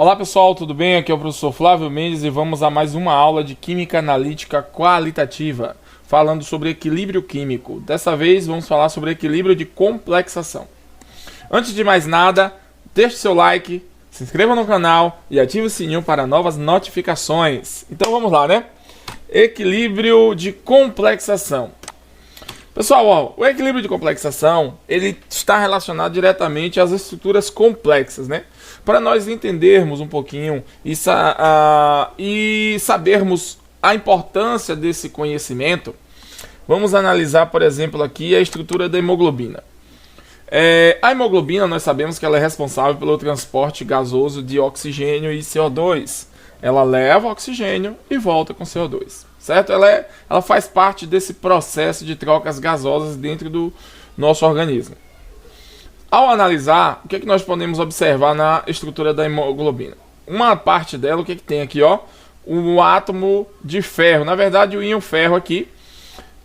Olá pessoal, tudo bem? Aqui é o professor Flávio Mendes e vamos a mais uma aula de Química Analítica Qualitativa, falando sobre equilíbrio químico. Dessa vez vamos falar sobre equilíbrio de complexação. Antes de mais nada, deixe seu like, se inscreva no canal e ative o sininho para novas notificações. Então vamos lá, né? Equilíbrio de complexação. Pessoal, o equilíbrio de complexação ele está relacionado diretamente às estruturas complexas, né? Para nós entendermos um pouquinho e sabermos a importância desse conhecimento, vamos analisar, por exemplo, aqui a estrutura da hemoglobina. A hemoglobina, nós sabemos que ela é responsável pelo transporte gasoso de oxigênio e CO2. Ela leva oxigênio e volta com CO2, certo? Ela faz parte desse processo de trocas gasosas dentro do nosso organismo. Ao analisar, o que nós podemos observar na estrutura da hemoglobina? Uma parte dela, o que tem aqui, ó? O átomo de ferro. Na verdade, o íon ferro aqui,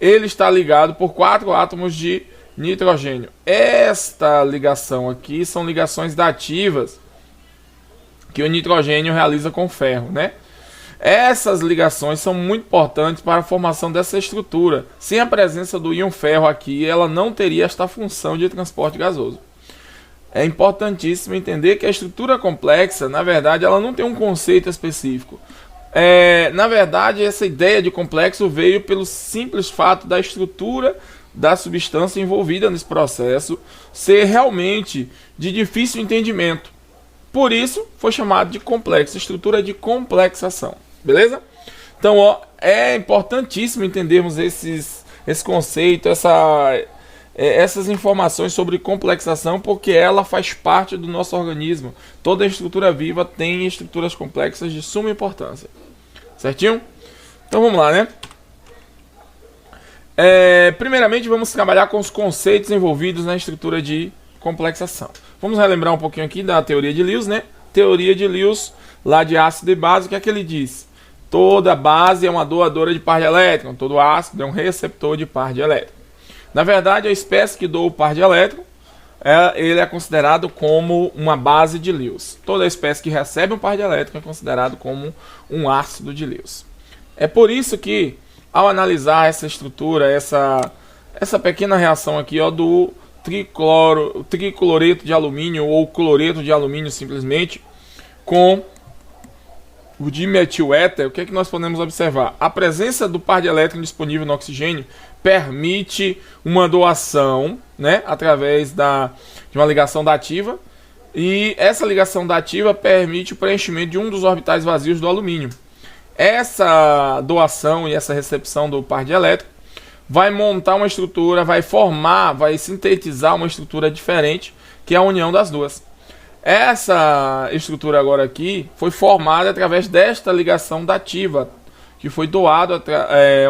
ele está ligado por 4 átomos de nitrogênio. Esta ligação aqui são ligações dativas que o nitrogênio realiza com o ferro, né? Essas ligações são muito importantes para a formação dessa estrutura. Sem a presença do íon ferro aqui, ela não teria esta função de transporte gasoso. É importantíssimo entender que a estrutura complexa, na verdade, ela não tem um conceito específico. Na verdade, essa ideia de complexo veio pelo simples fato da estrutura da substância envolvida nesse processo ser realmente de difícil entendimento. Por isso, foi chamado de complexo, estrutura de complexação. Beleza? Então, ó, é importantíssimo entendermos esse conceito, essas informações sobre complexação, porque ela faz parte do nosso organismo. Toda estrutura viva tem estruturas complexas de suma importância. Certinho? Então, vamos lá, né? Primeiramente, vamos trabalhar com os conceitos envolvidos na estrutura de complexação. Vamos relembrar um pouquinho aqui da teoria de Lewis, né? Teoria de Lewis, lá de ácido e base, o que é que ele diz? Toda base é uma doadora de par de elétron, todo ácido é um receptor de par de elétron. Na verdade, a espécie que doa o par de elétron, ele é considerado como uma base de Lewis. Toda espécie que recebe um par de elétron é considerado como um ácido de Lewis. É por isso que, ao analisar essa estrutura, essa pequena reação aqui, ó, do tricloreto de alumínio ou cloreto de alumínio simplesmente com o dimetiléter, o que é que nós podemos observar? A presença do par de elétron disponível no oxigênio permite uma doação, né, através de uma ligação dativa, e essa ligação dativa permite o preenchimento de um dos orbitais vazios do alumínio. Essa doação e essa recepção do par de elétron vai montar uma estrutura, vai sintetizar uma estrutura diferente, que é a união das duas. Essa estrutura agora aqui foi formada através desta ligação dativa, que foi doado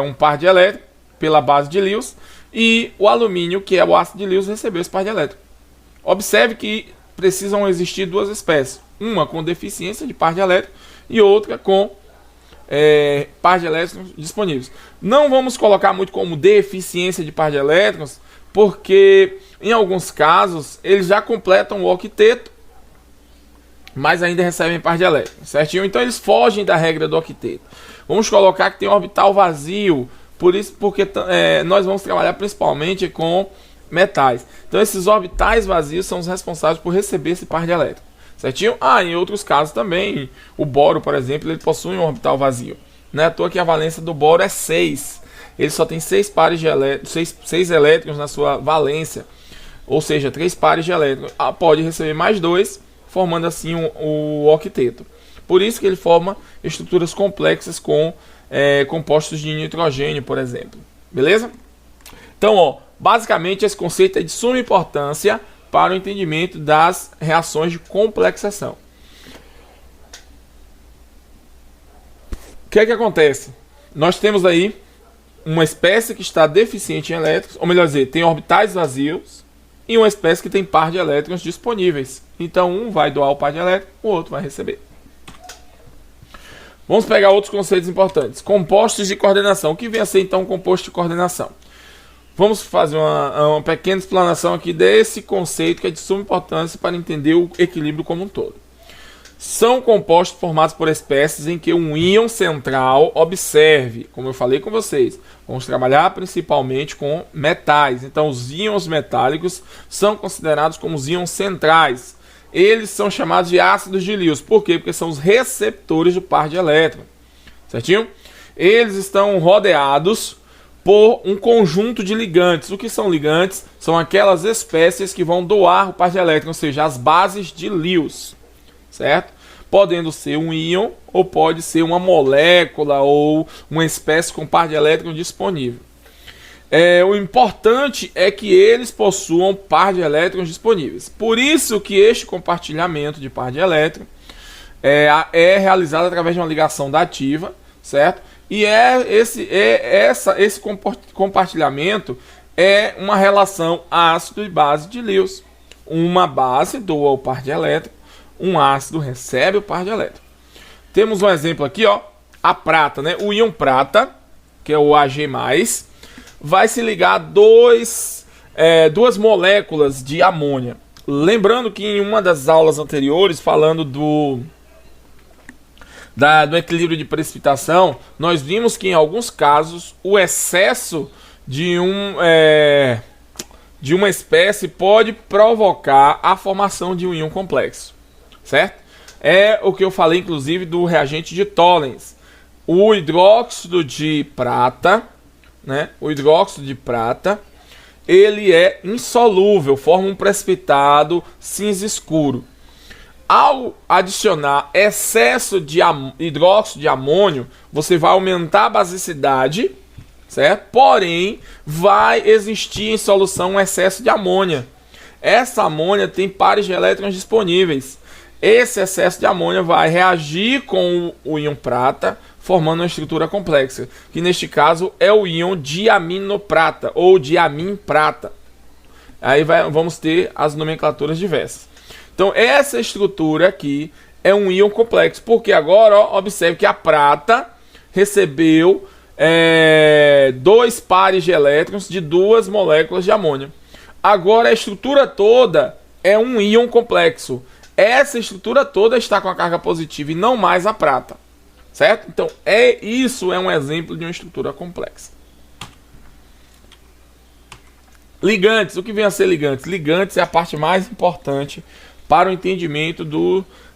um par de elétrons pela base de Lewis, e o alumínio, que é o ácido de Lewis, recebeu esse par de elétrons. Observe que precisam existir duas espécies, uma com deficiência de par de elétrons e outra com par de elétrons disponíveis. Não vamos colocar muito como deficiência de par de elétrons, porque em alguns casos eles já completam o octeto, mas ainda recebem par de elétrons, certinho? Então eles fogem da regra do octeto. Vamos colocar que tem um orbital vazio, porque nós vamos trabalhar principalmente com metais. Então esses orbitais vazios são os responsáveis por receber esse par de elétrons. Certinho? Em outros casos também, o boro, por exemplo, ele possui um orbital vazio. Não é à toa que a valência do boro é 6. Ele só tem 6 pares de elétrons, 6 elétrons na sua valência. Ou seja, 3 pares de elétrons. Pode receber mais 2, formando assim o octeto. Por isso que ele forma estruturas complexas com compostos de nitrogênio, por exemplo. Beleza? Então, ó, basicamente esse conceito é de suma importância para o entendimento das reações de complexação. O que é que acontece? Nós temos aí uma espécie que está deficiente em elétrons, ou melhor dizer, tem orbitais vazios, e uma espécie que tem par de elétrons disponíveis. Então um vai doar o par de elétrons, o outro vai receber. Vamos pegar outros conceitos importantes. Compostos de coordenação. O que vem a ser então um composto de coordenação? Vamos fazer uma pequena explanação aqui desse conceito que é de suma importância para entender o equilíbrio como um todo. são compostos formados por espécies em que um íon central, observe, como eu falei com vocês, vamos trabalhar principalmente com metais. Então, os íons metálicos são considerados como os íons centrais. Eles são chamados de ácidos de Lewis. Por quê? Porque são os receptores do par de elétron. Certinho? Eles estão rodeados por um conjunto de ligantes. O que são ligantes? São aquelas espécies que vão doar o par de elétron, ou seja, as bases de Lewis. Certo? Podendo ser um íon ou pode ser uma molécula ou uma espécie com par de elétron disponível. O importante é que eles possuam par de elétrons disponíveis. Por isso que este compartilhamento de par de elétron é realizado através de uma ligação dativa, certo? E esse compartilhamento é uma relação ácido e base de Lewis. Uma base doa o par de elétron, um ácido recebe o par de elétron. Temos um exemplo aqui, ó, a prata, né? O íon prata, que é o Ag+, vai se ligar a duas moléculas de amônia. Lembrando que em uma das aulas anteriores, falando do equilíbrio de precipitação, nós vimos que em alguns casos o excesso de uma espécie pode provocar a formação de um íon complexo, certo? É o que eu falei, inclusive, do reagente de Tollens. O hidróxido de prata, né? O hidróxido de prata, ele é insolúvel, forma um precipitado cinza escuro. Ao adicionar excesso de hidróxido de amônio, você vai aumentar a basicidade, certo? Porém, vai existir em solução um excesso de amônia. Essa amônia tem pares de elétrons disponíveis. Esse excesso de amônia vai reagir com o íon prata, formando uma estrutura complexa, que neste caso é o íon diaminoprata ou diaminprata. Aí vamos ter as nomenclaturas diversas. Então essa estrutura aqui é um íon complexo, porque agora, ó, observe que a prata recebeu dois pares de elétrons de duas moléculas de amônia. Agora a estrutura toda é um íon complexo. Essa estrutura toda está com a carga positiva e não mais a prata. Certo? Então, isso é um exemplo de uma estrutura complexa. Ligantes. O que vem a ser ligantes? Ligantes é a parte mais importante para o entendimento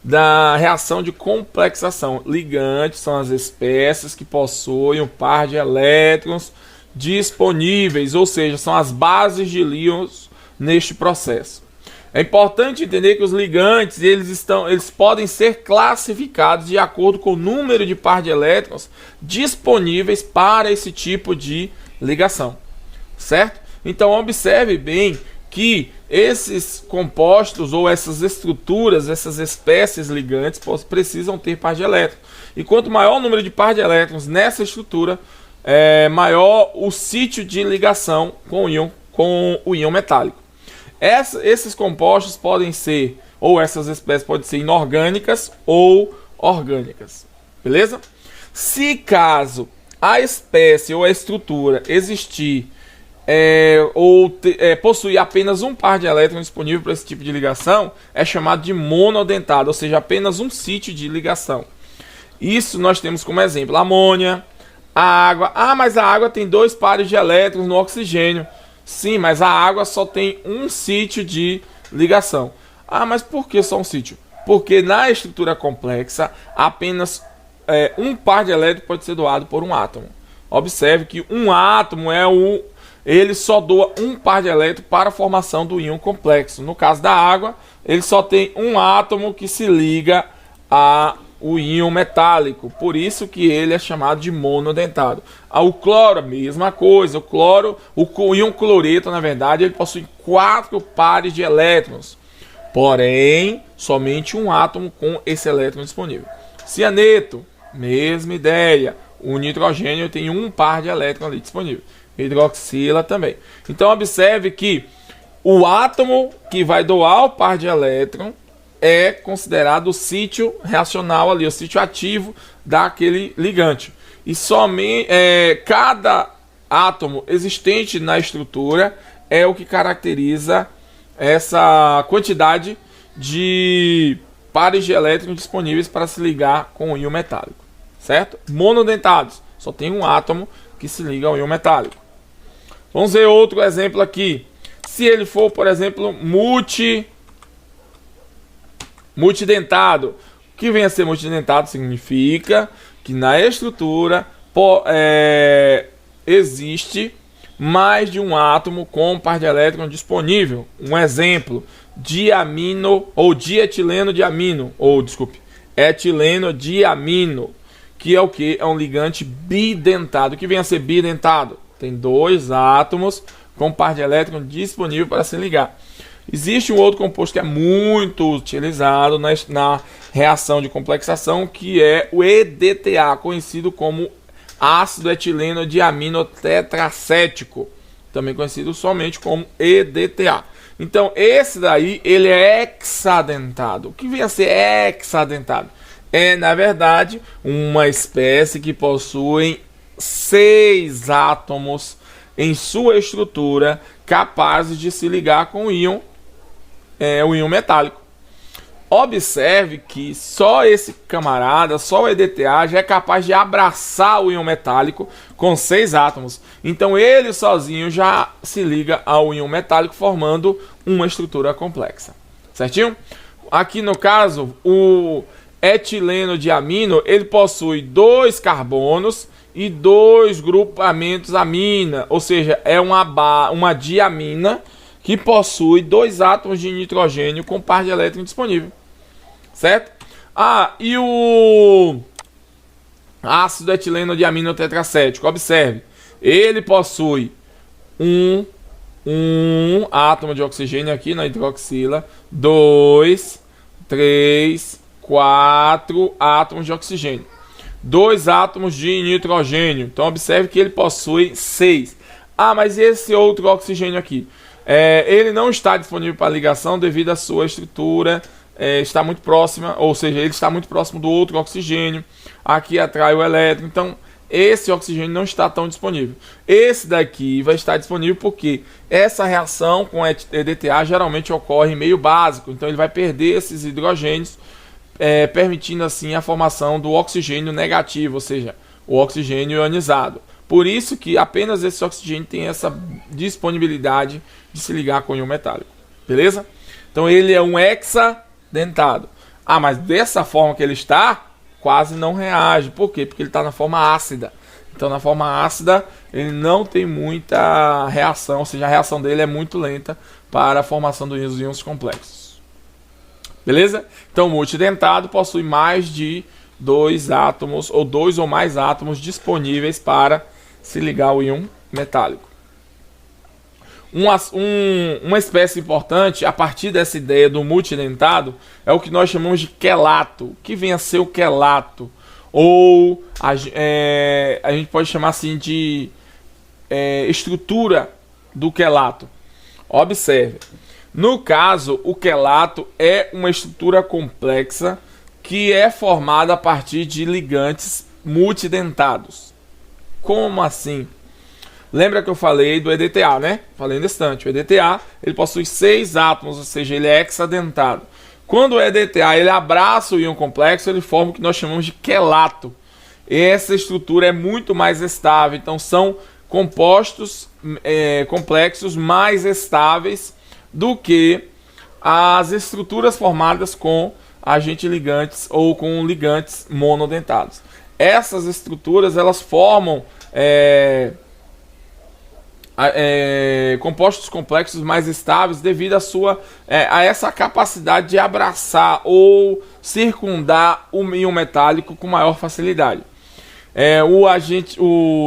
da reação de complexação. Ligantes são as espécies que possuem um par de elétrons disponíveis, ou seja, são as bases de íons neste processo. É importante entender que os ligantes eles podem ser classificados de acordo com o número de par de elétrons disponíveis para esse tipo de ligação, certo? Então observe bem que esses compostos ou essas estruturas, essas espécies ligantes precisam ter par de elétrons. E quanto maior o número de par de elétrons nessa estrutura, maior o sítio de ligação com o íon metálico. Esses compostos podem ser, ou essas espécies podem ser inorgânicas ou orgânicas. Beleza? Se caso a espécie ou a estrutura existir possuir apenas um par de elétrons disponível para esse tipo de ligação, é chamado de monodentado, ou seja, apenas um sítio de ligação. Isso nós temos como exemplo a amônia, a água. Ah, mas a água tem dois pares de elétrons no oxigênio. Sim, mas a água só tem um sítio de ligação. Ah, mas por que só um sítio? Porque na estrutura complexa, apenas um par de elétrons pode ser doado por um átomo. Observe que um átomo ele só doa um par de elétrons para a formação do íon complexo. No caso da água, ele só tem um átomo que se liga ao íon metálico. Por isso que ele é chamado de monodentado. O cloro, a mesma coisa. O íon cloreto, na verdade, ele possui 4 pares de elétrons. Porém, somente um átomo com esse elétron disponível. Cianeto, mesma ideia. O nitrogênio tem um par de elétrons ali disponível. Hidroxila também. Então observe que o átomo que vai doar o par de elétron é considerado o sítio reacional ali, o sítio ativo daquele ligante. E somente cada átomo existente na estrutura é o que caracteriza essa quantidade de pares de elétrons disponíveis para se ligar com o íon metálico, certo? Monodentados, só tem um átomo que se liga ao íon metálico. Vamos ver outro exemplo aqui. Se ele for, por exemplo, multidentado. O que vem a ser multidentado significa que na estrutura existe mais de um átomo com par de elétron disponível. Um exemplo, diamino ou dietileno diamino, ou desculpe, etileno diamino, que é o que? É um ligante bidentado. O que vem a ser bidentado? Tem dois átomos com par de elétron disponível para se ligar. Existe um outro composto que é muito utilizado na reação de complexação, que é o EDTA, conhecido como ácido etileno diamino tetracético, também conhecido somente como EDTA. Então esse daí ele é hexadentado. O que vem a ser hexadentado? É, na verdade, uma espécie que possui 6 átomos em sua estrutura capazes de se ligar com o íon metálico. Observe que só esse camarada, só o EDTA, já é capaz de abraçar o íon metálico com 6 átomos. Então ele sozinho já se liga ao íon metálico, formando uma estrutura complexa. Certinho? Aqui no caso, o etileno diamino, ele possui 2 carbonos e 2 grupamentos amina, ou seja, é uma diamina que possui 2 átomos de nitrogênio com par de elétron disponível, certo? E o ácido etileno diamino tetracético, observe, ele possui um átomo de oxigênio aqui na hidroxila, 2, 3, 4 átomos de oxigênio, 2 átomos de nitrogênio. Então observe que ele possui 6. Mas esse outro oxigênio aqui, ele não está disponível para ligação devido à sua estrutura está muito próxima, ou seja, ele está muito próximo do outro oxigênio. Aqui atrai o elétron, então esse oxigênio não está tão disponível. Esse daqui vai estar disponível porque essa reação com EDTA geralmente ocorre em meio básico, então ele vai perder esses hidrogênios, permitindo assim a formação do oxigênio negativo, ou seja, o oxigênio ionizado. Por isso que apenas esse oxigênio tem essa disponibilidade de se ligar com o íon metálico. Beleza? Então ele é um hexadentado. Mas dessa forma que ele está, quase não reage. Por quê? Porque ele está na forma ácida. Então na forma ácida ele não tem muita reação, ou seja, a reação dele é muito lenta para a formação dos íons complexos. Beleza? Então o multidentado possui mais de 2 átomos ou 2 ou mais átomos disponíveis para se ligar ao íon metálico. Uma espécie importante a partir dessa ideia do multidentado é o que nós chamamos de quelato. O que vem a ser o quelato? Ou a gente pode chamar assim de estrutura do quelato. Observe. No caso, o quelato é uma estrutura complexa que é formada a partir de ligantes multidentados. Como assim? Lembra que eu falei do EDTA, né? Falei no instante. O EDTA ele possui 6 átomos, ou seja, ele é hexadentado. Quando o EDTA ele abraça o íon complexo, ele forma o que nós chamamos de quelato. Essa estrutura é muito mais estável. Então são compostos complexos mais estáveis do que as estruturas formadas com agentes ligantes ou com ligantes monodentados. Essas estruturas elas formam compostos complexos mais estáveis devido a essa capacidade de abraçar ou circundar o íon metálico com maior facilidade.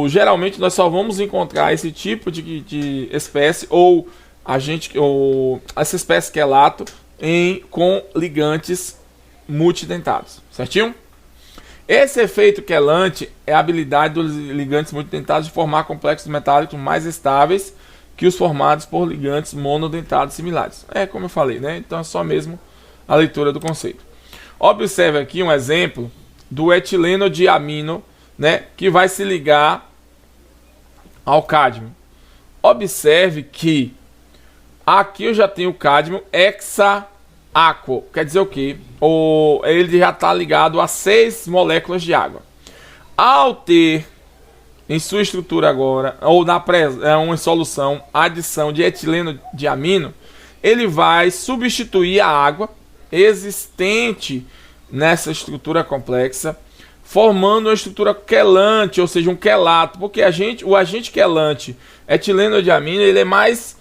Geralmente nós só vamos encontrar esse tipo de espécie ou essa espécie quelato com ligantes multidentados, certinho? Esse efeito quelante é a habilidade dos ligantes multidentados de formar complexos metálicos mais estáveis que os formados por ligantes monodentados similares. Como eu falei, né? Então é só mesmo a leitura do conceito. Observe aqui um exemplo do etileno diamino, né? Que vai se ligar ao cádmio. Observe que aqui eu já tenho o cádmio aquo quer dizer o quê? Ele já está ligado a 6 moléculas de água. Ao ter em sua estrutura agora, ou uma solução, adição de etileno de amino, ele vai substituir a água existente nessa estrutura complexa, formando uma estrutura quelante, ou seja, um quelato, porque o agente quelante etileno de amino, ele é mais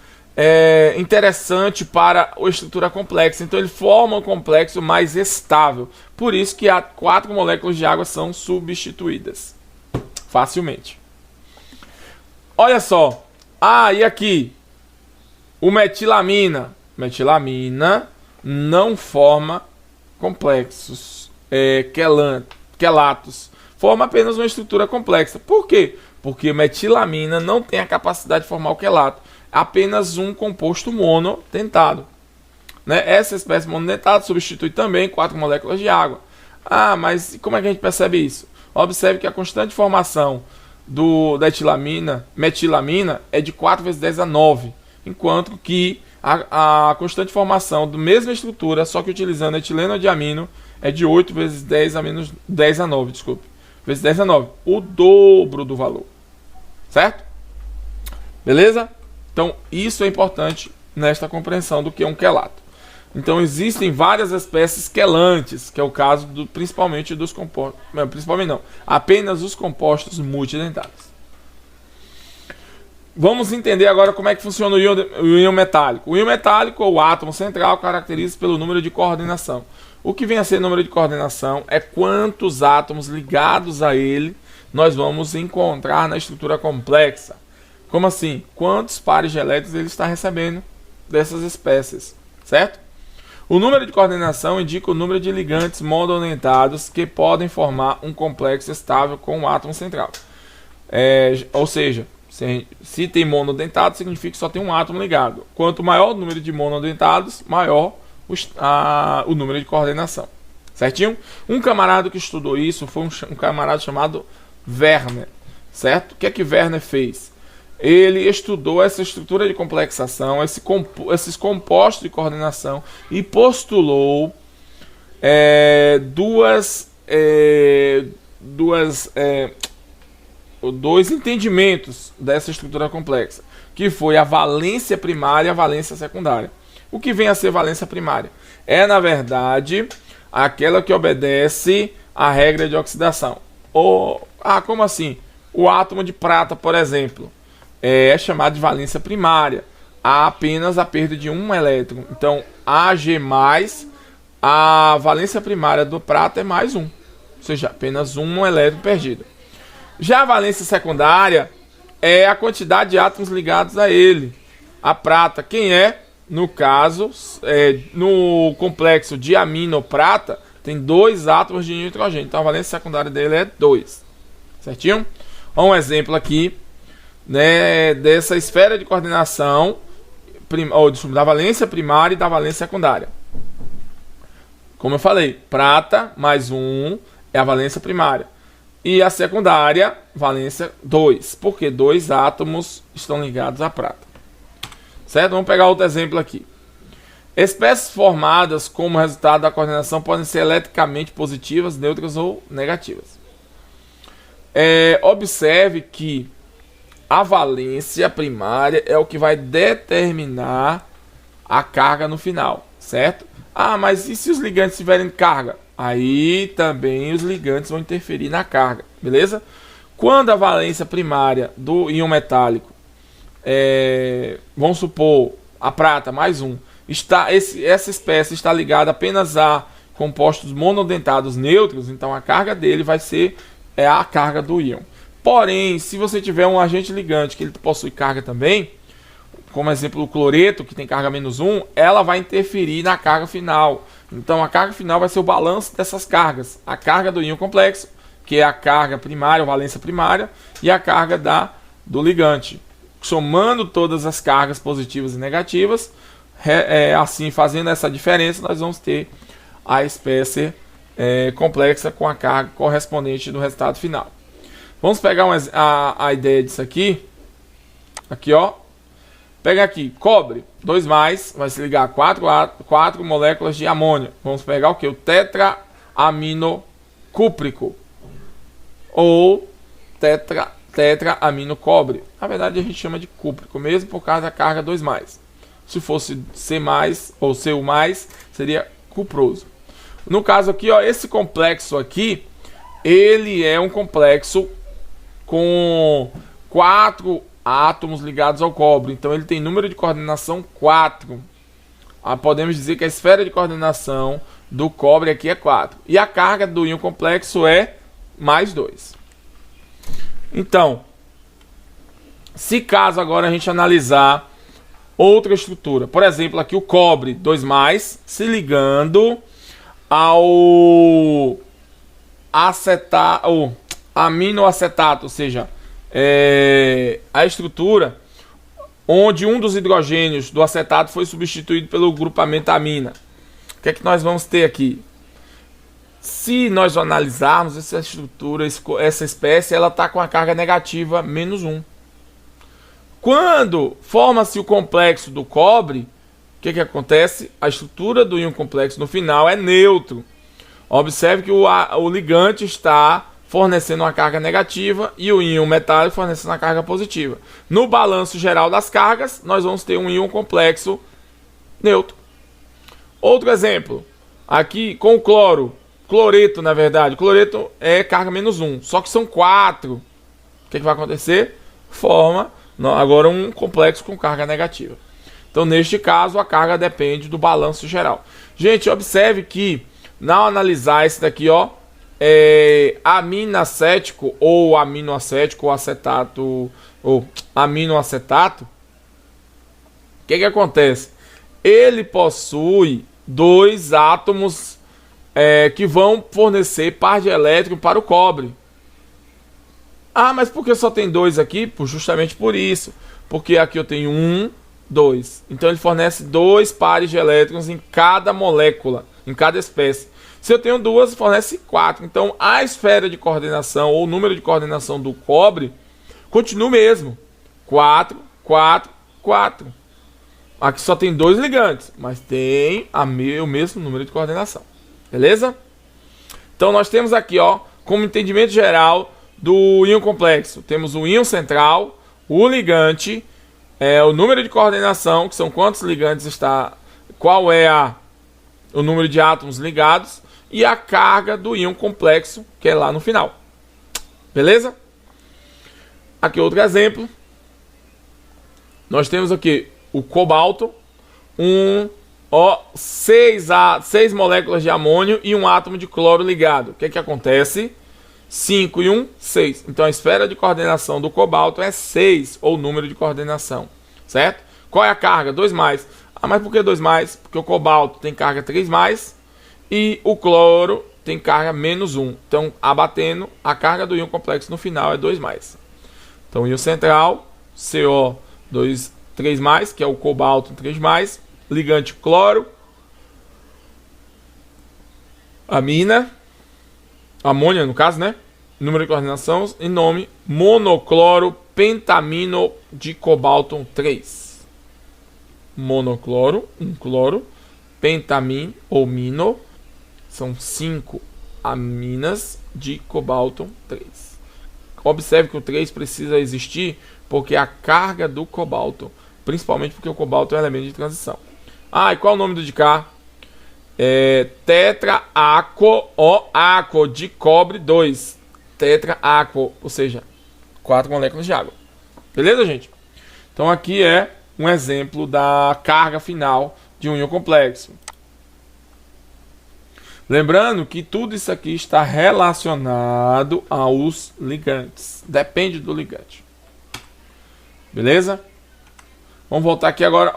interessante para a estrutura complexa, então ele forma um complexo mais estável, por isso que 4 moléculas de água são substituídas facilmente. Olha só, e aqui o metilamina não forma complexos quelatos, forma apenas uma estrutura complexa. Por quê? Porque metilamina não tem a capacidade de formar o quelato, apenas um composto monodentado, né? Essa espécie monodentada substitui também 4 moléculas de água. Mas como é que a gente percebe isso? Observe que a constante de formação da metilamina é de 4 vezes 10 a 9, enquanto que a constante de formação da mesma estrutura, só que utilizando etileno de amino, é de 8 vezes 10 a menos 10 a 9, desculpe, vezes 10 a 9, o dobro do valor, certo? Beleza? Então isso é importante nesta compreensão do que é um quelato. Então existem várias espécies quelantes, que é o caso principalmente dos compostos, apenas os compostos multidentados. Vamos entender agora como é que funciona o íon metálico. O íon metálico, ou átomo central, caracteriza pelo número de coordenação. O que vem a ser número de coordenação é quantos átomos ligados a ele nós vamos encontrar na estrutura complexa. Como assim? Quantos pares de elétrons ele está recebendo dessas espécies, certo? O número de coordenação indica o número de ligantes monodentados que podem formar um complexo estável com um átomo central. Ou seja, se tem monodentado, significa que só tem um átomo ligado. Quanto maior o número de monodentados, maior o número de coordenação. Certinho? Um camarada que estudou isso foi um camarada chamado Werner. Certo? O que é que Werner fez? Ele estudou essa estrutura de complexação, esses compostos de coordenação e postulou dois entendimentos dessa estrutura complexa, que foi a valência primária e a valência secundária. O que vem a ser valência primária? É, na verdade, aquela que obedece à regra de oxidação. Como assim? O átomo de prata, por exemplo, é chamado de valência primária. Há apenas a perda de um elétron. Então, Ag+, a valência primária do prata é mais 1. Ou seja, apenas um elétron perdido. Já a valência secundária é a quantidade de átomos ligados a ele. A prata, quem é? No caso, no complexo de amino-prata, tem 2 átomos de nitrogênio. Então, a valência secundária dele é 2. Certinho? Um exemplo aqui, né, dessa esfera de coordenação da valência primária e da valência secundária. Como eu falei, prata mais 1 é a valência primária. E a secundária, valência 2, porque 2 átomos estão ligados à prata. Certo? Vamos pegar outro exemplo aqui. Espécies formadas como resultado da coordenação podem ser eletricamente positivas, neutras ou negativas. Observe que a valência primária é o que vai determinar a carga no final, certo? Mas e se os ligantes tiverem carga? Aí também os ligantes vão interferir na carga, beleza? Quando a valência primária do íon metálico, vamos supor, a prata mais 1, essa espécie está ligada apenas a compostos monodentados neutros, então a carga dele vai ser a carga do íon. Porém, se você tiver um agente ligante que ele possui carga também, como exemplo o cloreto, que tem carga -1, ela vai interferir na carga final. Então a carga final vai ser o balanço dessas cargas. A carga do íon complexo, que é a carga primária, a valência primária, e a carga do ligante. Somando todas as cargas positivas e negativas, assim fazendo essa diferença, nós vamos ter a espécie complexa com a carga correspondente do resultado final. Vamos pegar a ideia disso aqui. Aqui, ó. Pega aqui, cobre, 2+, vai se ligar a 4 moléculas de amônio. Vamos pegar o que? O tetraamino-cúprico. Ou tetraamino-cobre. Na verdade a gente chama de cúprico, mesmo por causa da carga 2+. Se fosse C+, ou Cu+, seria cuproso. No caso aqui, ó, esse complexo aqui, ele é um complexo com 4 átomos ligados ao cobre. Então ele tem número de coordenação 4. Podemos dizer que a esfera de coordenação do cobre aqui é 4. E a carga do íon complexo é +2. Então, se caso agora a gente analisar outra estrutura. Por exemplo, aqui o cobre 2+, se ligando ao aminoacetato, ou seja, a estrutura onde um dos hidrogênios do acetato foi substituído pelo grupamento amina. O que é que nós vamos ter aqui? Se nós analisarmos essa estrutura, essa espécie, ela está com a carga negativa -1. Quando forma-se o complexo do cobre, o que acontece? A estrutura do íon complexo no final é neutro. Observe que o ligante está fornecendo uma carga negativa e o íon metálico fornecendo uma carga positiva. No balanço geral das cargas, nós vamos ter um íon complexo neutro. Outro exemplo, aqui com o cloreto, na verdade. Cloreto é carga -1, só que são 4. O que vai acontecer? Forma agora um complexo com carga negativa. Então, neste caso, a carga depende do balanço geral. Gente, observe que, ao analisar esse daqui, ó, aminacético ou aminoacético ou acetato ou aminoacetato, o que acontece? Ele possui 2 átomos que vão fornecer par de elétron para o cobre. Ah, mas por que só tem 2 aqui? Justamente por isso. Porque aqui eu tenho 1, 2. Então ele fornece 2 pares de elétrons em cada molécula, em cada espécie. Se eu tenho 2, fornece 4. Então a esfera de coordenação ou o número de coordenação do cobre continua o mesmo. 4, 4, 4. Aqui só tem 2 ligantes, mas tem o mesmo número de coordenação. Beleza? Então nós temos aqui, ó, como entendimento geral do íon complexo, temos o íon central, o ligante, o número de coordenação, que são quantos ligantes está, qual é o número de átomos ligados, e a carga do íon complexo, que é lá no final. Beleza? Aqui outro exemplo. Nós temos aqui o cobalto, 6 moléculas de amônio e um átomo de cloro ligado. O que acontece? 5 e 1, 6. Então a esfera de coordenação do cobalto é 6, ou número de coordenação. Certo? Qual é a carga? 2+. Ah, mas por que 2+? Porque o cobalto tem carga 3+, e o cloro tem carga -1. Então, abatendo, a carga do íon complexo no final é 2+. Então, íon central, CO2, 3+, que é o cobalto 3+, ligante cloro, amônia no caso, né? Número de coordenação e nome monocloro pentamino de cobalto 3. Monocloro, um cloro, pentamin ou mino, são 5 aminas de cobalto 3. Observe que o 3 precisa existir porque a carga do cobalto, principalmente porque o cobalto é um elemento de transição. E qual é o nome do de cá? Tetraaco de cobre 2. Tetraaco, ou seja, 4 moléculas de água. Beleza, gente? Então aqui é um exemplo da carga final de um íon complexo. Lembrando que tudo isso aqui está relacionado aos ligantes. Depende do ligante. Beleza? Vamos voltar aqui agora.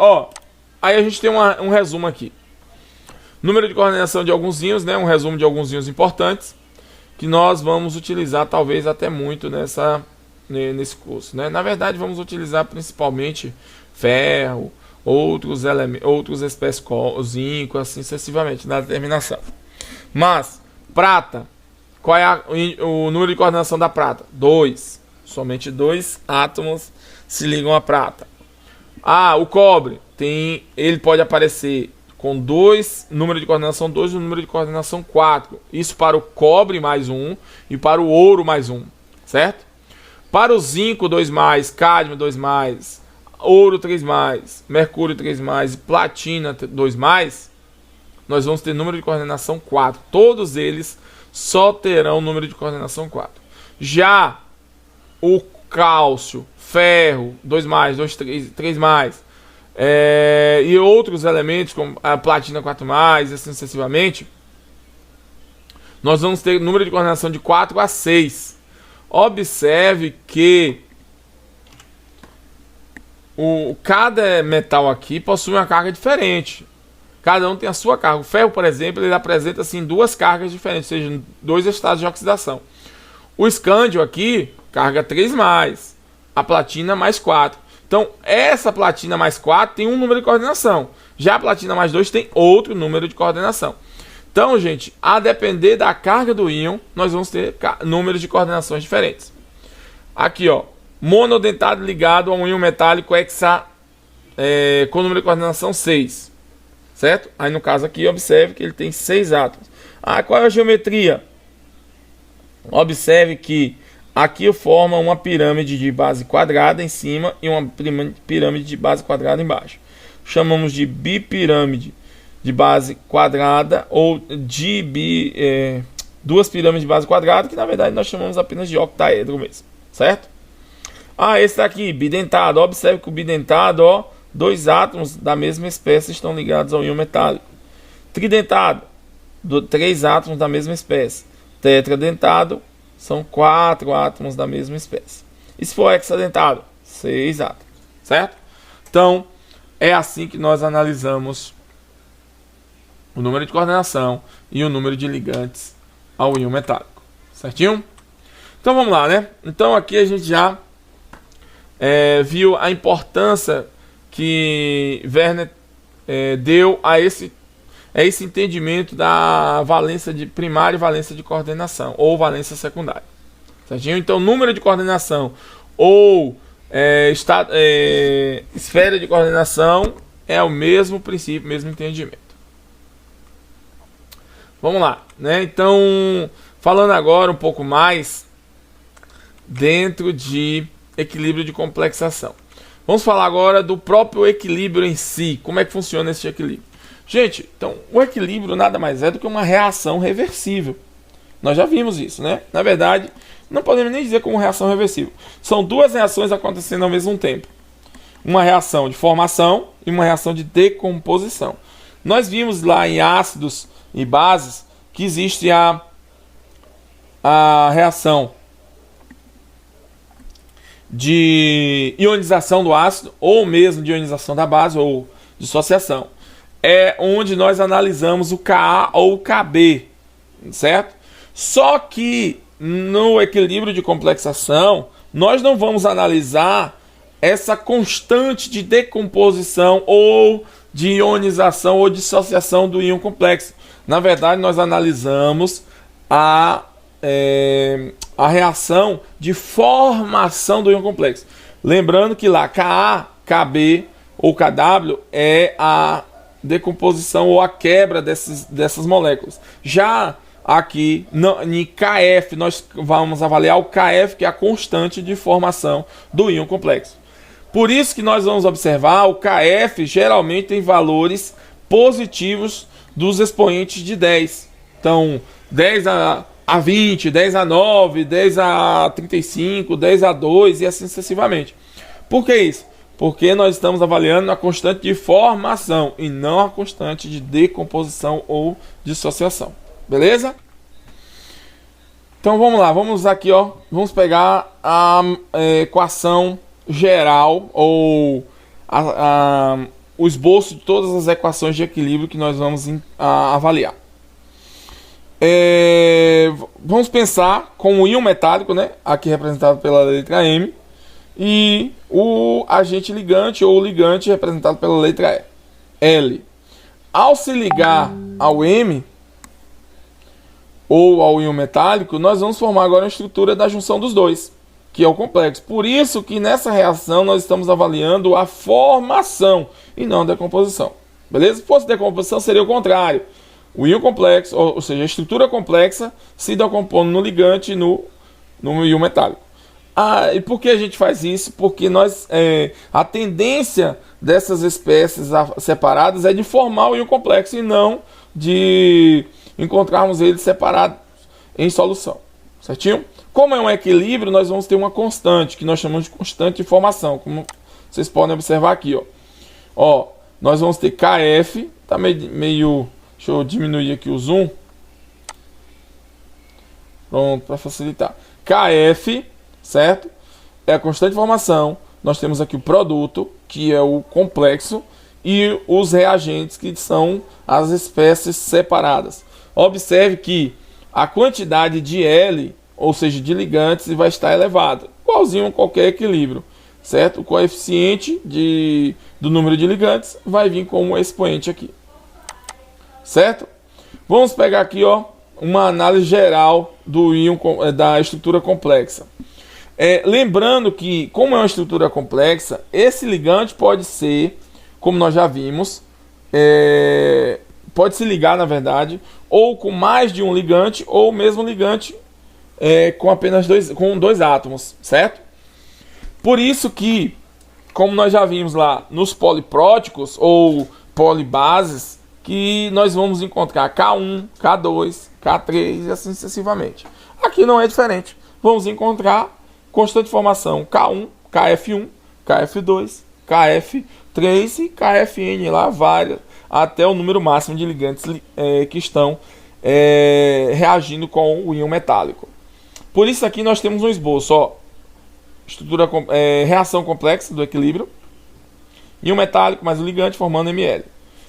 Aí a gente tem um resumo aqui. Número de coordenação de alguns íons, né? Um resumo de alguns íons importantes que nós vamos utilizar talvez até muito nesse curso, né? Na verdade, vamos utilizar principalmente ferro, outros espécies, zinco, assim sucessivamente, na determinação. Mas, prata, qual é o número de coordenação da prata? 2. Somente 2 átomos se ligam à prata. O cobre ele pode aparecer com 2, número de coordenação 2 e número de coordenação 4. Isso para o cobre mais 1 e para o ouro mais 1, certo? Para o zinco 2+, cádmio 2+, ouro 3+, mercúrio 3+, e platina 2+, nós vamos ter número de coordenação 4. Todos eles só terão número de coordenação 4. Já o cálcio, ferro 2+, 3+, e outros elementos como a platina 4+, assim sucessivamente, nós vamos ter número de coordenação de 4 a 6. Observe que cada metal aqui possui uma carga diferente. Cada um tem a sua carga. O ferro, por exemplo, ele apresenta assim 2 cargas diferentes, ou seja, 2 estados de oxidação. O escândio aqui, carga 3+, a platina mais 4. Então, essa platina mais 4 tem um número de coordenação. Já a platina mais 2 tem outro número de coordenação. Então, gente, a depender da carga do íon, nós vamos ter números de coordenações diferentes. Aqui, ó, monodentado ligado a um íon metálico com número de coordenação 6. Certo? Aí, no caso aqui, observe que ele tem 6 átomos. Qual é a geometria? Observe que aqui forma uma pirâmide de base quadrada em cima e uma pirâmide de base quadrada embaixo. Chamamos de bipirâmide de base quadrada ou de duas pirâmides de base quadrada, que na verdade nós chamamos apenas de octaedro mesmo, certo? Esse daqui, bidentado. Observe que o bidentado, 2 átomos da mesma espécie estão ligados ao íon metálico. Tridentado, 3 átomos da mesma espécie. Tetradentado, são 4 átomos da mesma espécie. E se for hexadentado, 6 átomos, certo? Então, é assim que nós analisamos o número de coordenação e o número de ligantes ao íon metálico, certinho? Então vamos lá, né? Então aqui a gente já viu a importância que Werner deu a esse entendimento da valência de primária e valência de coordenação, ou valência secundária, certinho? Então número de coordenação ou esfera de coordenação é o mesmo princípio, mesmo entendimento. Vamos lá, né? Então, falando agora um pouco mais dentro de equilíbrio de complexação. Vamos falar agora do próprio equilíbrio em si. Como é que funciona esse equilíbrio? Gente, então, o equilíbrio nada mais é do que uma reação reversível. Nós já vimos isso, né? Na verdade, não podemos nem dizer como reação reversível. São 2 reações acontecendo ao mesmo tempo. Uma reação de formação e uma reação de decomposição. Nós vimos lá em ácidos e bases que existe a reação de ionização do ácido, ou mesmo de ionização da base, ou dissociação. É onde nós analisamos o Ka ou o Kb, certo? Só que no equilíbrio de complexação, nós não vamos analisar essa constante de decomposição ou de ionização ou dissociação do íon complexo. Na verdade, nós analisamos a reação de formação do íon complexo. Lembrando que lá Ka, Kb ou Kw é a decomposição ou a quebra dessas moléculas. Já aqui em Kf, nós vamos avaliar o Kf, que é a constante de formação do íon complexo. Por isso que nós vamos observar o Kf geralmente tem valores positivos dos expoentes de 10. Então, 10 a 20, 10 a 9, 10 a 35, 10 a 2 e assim sucessivamente. Por que isso? Porque nós estamos avaliando a constante de formação e não a constante de decomposição ou dissociação. Beleza? Então vamos lá, vamos aqui, vamos pegar a equação geral ou o esboço de todas as equações de equilíbrio que nós vamos avaliar. Vamos pensar com o íon metálico, né? Aqui representado pela letra M, e o agente ligante ou ligante representado pela letra L. Ao se ligar ao M ou ao íon metálico, nós vamos formar agora a estrutura da junção dos dois. que é o complexo. Por isso que nessa reação nós estamos avaliando a formação e não a decomposição. Beleza? Se fosse decomposição, seria o contrário. O íon complexo, ou seja, a estrutura complexa, se decompõe no ligante e no íon metálico. E por que a gente faz isso? Porque a tendência dessas espécies separadas é de formar o íon complexo e não de encontrarmos eles separados em solução. Certinho? Como é um equilíbrio, nós vamos ter uma constante, que nós chamamos de constante de formação. Como vocês podem observar aqui, ó. Nós vamos ter Kf, tá meio... Deixa eu diminuir aqui o zoom. Pronto, para facilitar. Kf, certo? É a constante de formação. Nós temos aqui o produto, que é o complexo, e os reagentes, que são as espécies separadas. Observe que a quantidade de L, ou seja, de ligantes, vai estar elevada, igualzinho a qualquer equilíbrio, certo? O coeficiente do número de ligantes vai vir como expoente aqui, certo? Vamos pegar aqui, ó, uma análise geral do íon, da estrutura complexa. Lembrando que, como é uma estrutura complexa, esse ligante pode ser, como nós já vimos, pode se ligar, na verdade, ou com mais de um ligante, ou o mesmo ligante com apenas dois átomos, certo? Por isso que, como nós já vimos lá nos polipróticos ou polibases, que nós vamos encontrar K1, K2, K3 e assim sucessivamente. Aqui não é diferente. Vamos encontrar constante de formação K1, KF1, KF2, KF3 e KFN, lá várias, até o número máximo de ligantes que estão reagindo com o íon metálico. Por isso aqui nós temos um esboço, ó, reação complexa do equilíbrio, íon metálico mais o ligante formando Ml.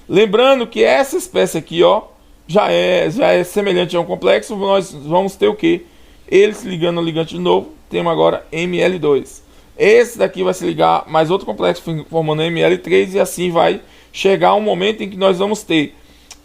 Lembrando que essa espécie aqui, ó, já é semelhante a um complexo. Nós vamos ter o que? Ele se ligando ao ligante de novo, temos agora Ml2. Esse daqui vai se ligar mais outro complexo formando Ml3 e assim vai chegar um momento em que nós vamos ter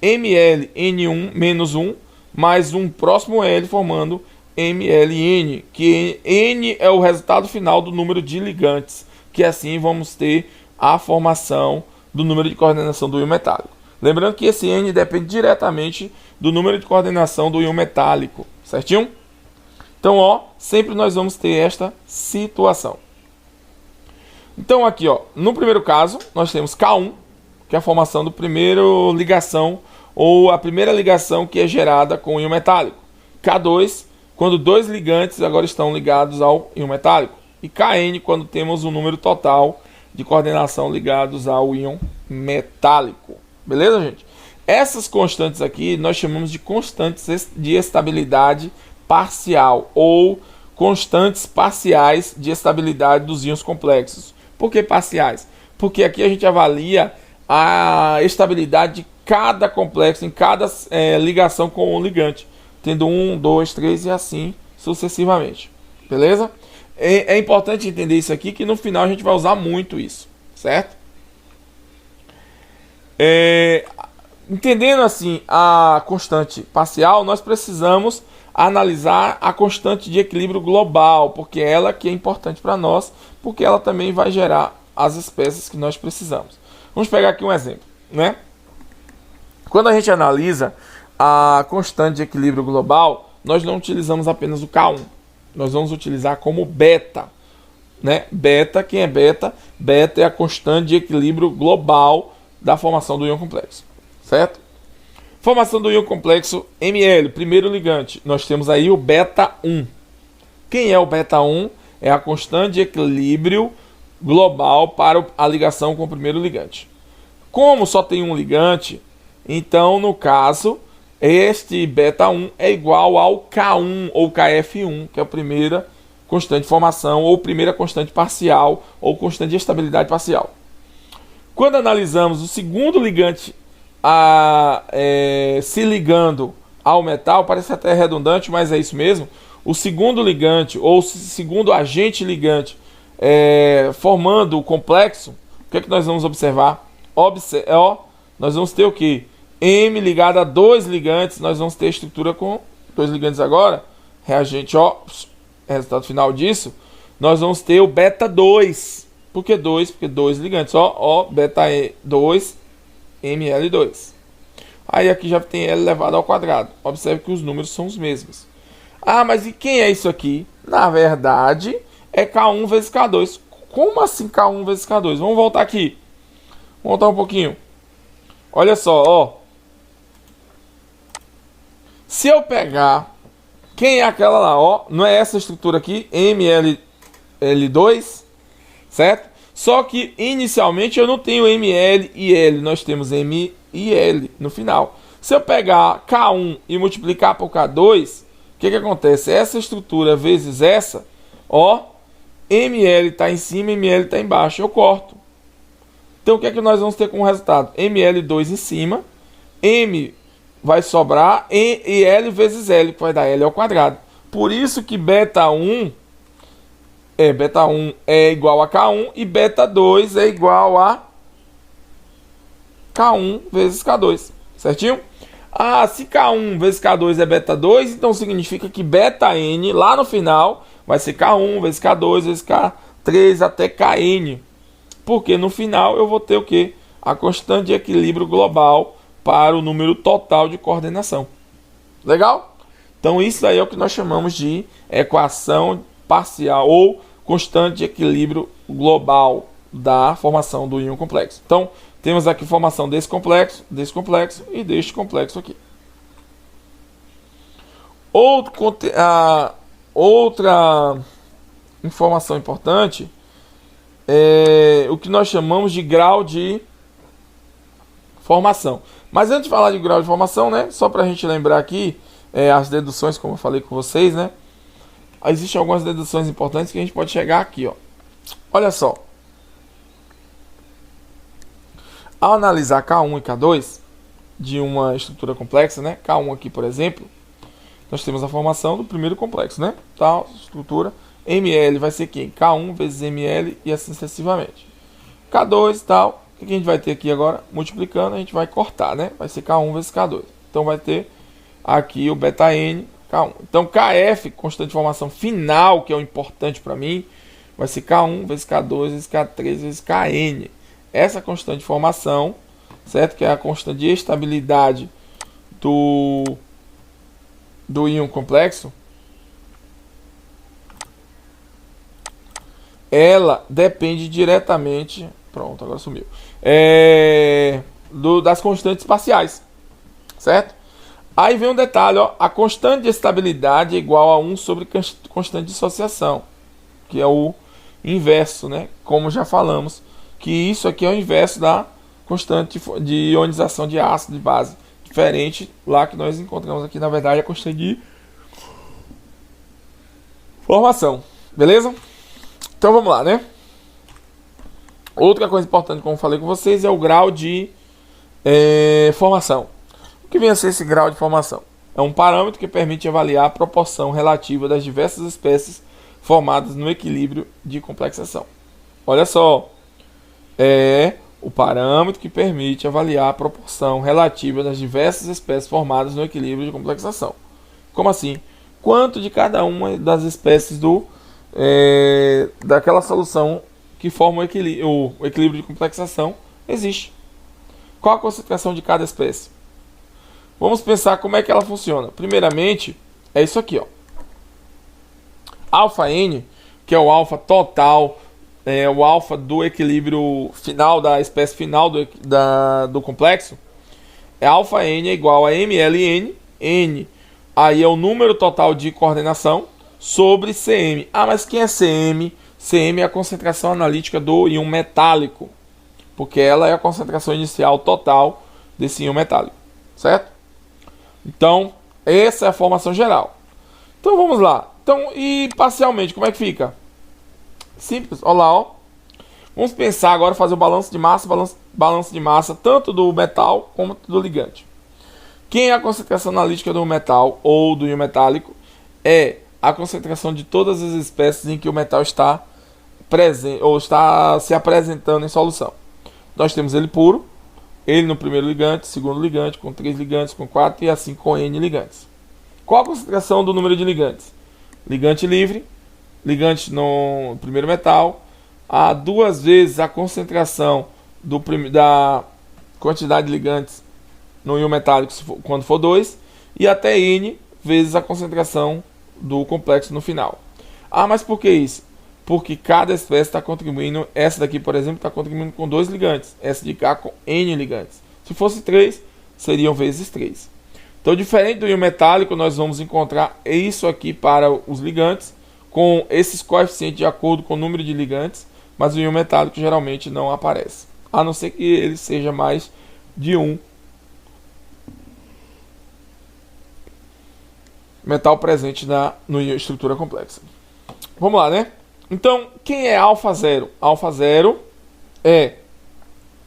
MlN1 menos 1 mais um próximo L formando MlN, que N é o resultado final do número de ligantes, que assim vamos ter a formação do número de coordenação do íon metálico. Lembrando que esse N depende diretamente do número de coordenação do íon metálico, certinho? Então, ó, sempre nós vamos ter esta situação. Então aqui, ó, no primeiro caso, nós temos K1, que é a formação do primeiro ligação, ou a primeira ligação que é gerada com o íon metálico. K2, quando dois ligantes agora estão ligados ao íon metálico. E Kn, quando temos o número total de coordenação ligados ao íon metálico. Beleza, gente? Essas constantes aqui nós chamamos de constantes de estabilidade parcial ou constantes parciais de estabilidade dos íons complexos. Por que parciais? Porque aqui a gente avalia a estabilidade de cada complexo, em cada ligação com o ligante, tendo 1, 2, 3 e assim sucessivamente. Beleza? É importante entender isso aqui, que no final a gente vai usar muito isso, certo? Entendendo assim a constante parcial, nós precisamos analisar a constante de equilíbrio global, porque é ela que é importante para nós, porque ela também vai gerar as espécies que nós precisamos. Vamos pegar aqui um exemplo, né? Quando a gente analisa a constante de equilíbrio global, nós não utilizamos apenas o K1. Nós vamos utilizar como beta, né? Beta, quem é beta? Beta é a constante de equilíbrio global da formação do íon complexo, certo? Formação do íon complexo Ml, primeiro ligante. Nós temos aí o beta 1. Quem é o beta 1? É a constante de equilíbrio global para a ligação com o primeiro ligante. Como só tem um ligante, então no caso este beta 1 é igual ao K1 ou KF1, que é a primeira constante de formação, ou primeira constante parcial, ou constante de estabilidade parcial. Quando analisamos o segundo ligante se ligando ao metal, parece até redundante, mas é isso mesmo. O segundo ligante, ou segundo agente ligante, formando o complexo, o que é que nós vamos observar? Nós vamos ter o que? M ligado a dois ligantes, nós vamos ter estrutura com dois ligantes agora, reagente, resultado final disso, nós vamos ter o beta 2. Por que 2? Porque 2 ligantes. Ó, beta 2, Ml2. Aí aqui já tem L elevado ao quadrado. Observe que os números são os mesmos. Ah, mas e quem é isso aqui? Na verdade, é K1 vezes K2. Como assim K1 vezes K2? Vamos voltar aqui. Vamos voltar um pouquinho. Olha só, ó. Se eu pegar... Quem é aquela lá, ó? Não é essa estrutura aqui? ML2, certo? Só que, inicialmente, eu não tenho ML e L. Nós temos M e L no final. Se eu pegar K1 e multiplicar por K2, o que acontece? Essa estrutura vezes essa, ó, ML está em cima, ML está embaixo. Eu corto. Então, o que nós vamos ter como resultado? ML2 em cima, M vai sobrar e L vezes L, que vai dar L ao quadrado. Por isso que beta 1 é igual a K1 e beta 2 é igual a K1 vezes K2. Certinho? Ah, se K1 vezes K2 é beta 2, então significa que beta N lá no final vai ser K1 vezes K2 vezes K3 até Kn. Porque no final eu vou ter o quê? A constante de equilíbrio global para o número total de coordenação. Legal? Então isso aí é o que nós chamamos de equação parcial ou constante de equilíbrio global da formação do íon complexo. Então temos aqui formação desse complexo e deste complexo aqui. Outra informação importante é o que nós chamamos de grau de formação. Mas antes de falar de grau de formação, né, só para a gente lembrar aqui as deduções, como eu falei com vocês, né, existem algumas deduções importantes que a gente pode chegar aqui, ó. Olha só. Ao analisar K1 e K2 de uma estrutura complexa, né, K1 aqui, por exemplo, nós temos a formação do primeiro complexo, né, tal estrutura. ML vai ser quem? K1 vezes ML e assim sucessivamente. K2 e tal. O que a gente vai ter aqui agora? Multiplicando, a gente vai cortar, né? Vai ser K1 vezes K2. Então vai ter aqui o beta N, K1. Então KF, constante de formação final, que é o importante para mim, vai ser K1 vezes K2 vezes K3 vezes Kn. Essa constante de formação, certo? Que é a constante de estabilidade do íon complexo. Ela depende diretamente... Pronto, agora sumiu. Das constantes parciais, certo? Aí vem um detalhe, ó, a constante de estabilidade é igual a 1 sobre constante de dissociação, que é o inverso, né? Como já falamos, que isso aqui é o inverso da constante de ionização de ácido de base. Diferente lá que nós encontramos aqui, na verdade, a constante de formação. Beleza? Então vamos lá, né? Outra coisa importante, como eu falei com vocês, é o grau de formação. O que vem a ser esse grau de formação? É um parâmetro que permite avaliar a proporção relativa das diversas espécies formadas no equilíbrio de complexação. Olha só, é o parâmetro que permite avaliar a proporção relativa das diversas espécies formadas no equilíbrio de complexação. Como assim? Quanto de cada uma das espécies daquela solução que forma o equilíbrio de complexação existe. Qual a concentração de cada espécie? Vamos pensar como é que ela funciona. Primeiramente, é isso aqui, ó. Alfa N, que é o alfa total, o alfa do equilíbrio final, da espécie final do complexo, alfa N é igual a MLN, N aí é o número total de coordenação, sobre Cm. Ah, mas quem é Cm? Cm é a concentração analítica do íon metálico, porque ela é a concentração inicial total desse íon metálico, certo? Então, essa é a formação geral. Então, vamos lá. Então, e parcialmente, como é que fica? Simples, olha lá, ó. Vamos pensar agora, fazer o balanço de massa, tanto do metal como do ligante. Quem é a concentração analítica do metal ou do íon metálico? É a concentração de todas as espécies em que o metal está presente ou está se apresentando em solução. Nós temos ele puro, ele no primeiro ligante, segundo ligante, com 3 ligantes, com 4 e assim com N ligantes. Qual a concentração do número de ligantes? Ligante livre, ligantes no primeiro metal, a 2 vezes a concentração da quantidade de ligantes no íon metálico quando for 2, e até N vezes a concentração do complexo no final. Ah, mas por que isso? Porque cada espécie está contribuindo, essa daqui, por exemplo, está contribuindo com 2 ligantes, essa de cá com N ligantes. Se fosse 3, seriam vezes 3. Então, diferente do íon metálico, nós vamos encontrar isso aqui para os ligantes, com esses coeficientes de acordo com o número de ligantes, mas o íon metálico geralmente não aparece, a não ser que ele seja mais de um metal presente no estrutura complexa. Vamos lá, né? Então, quem é alfa zero? Alfa zero é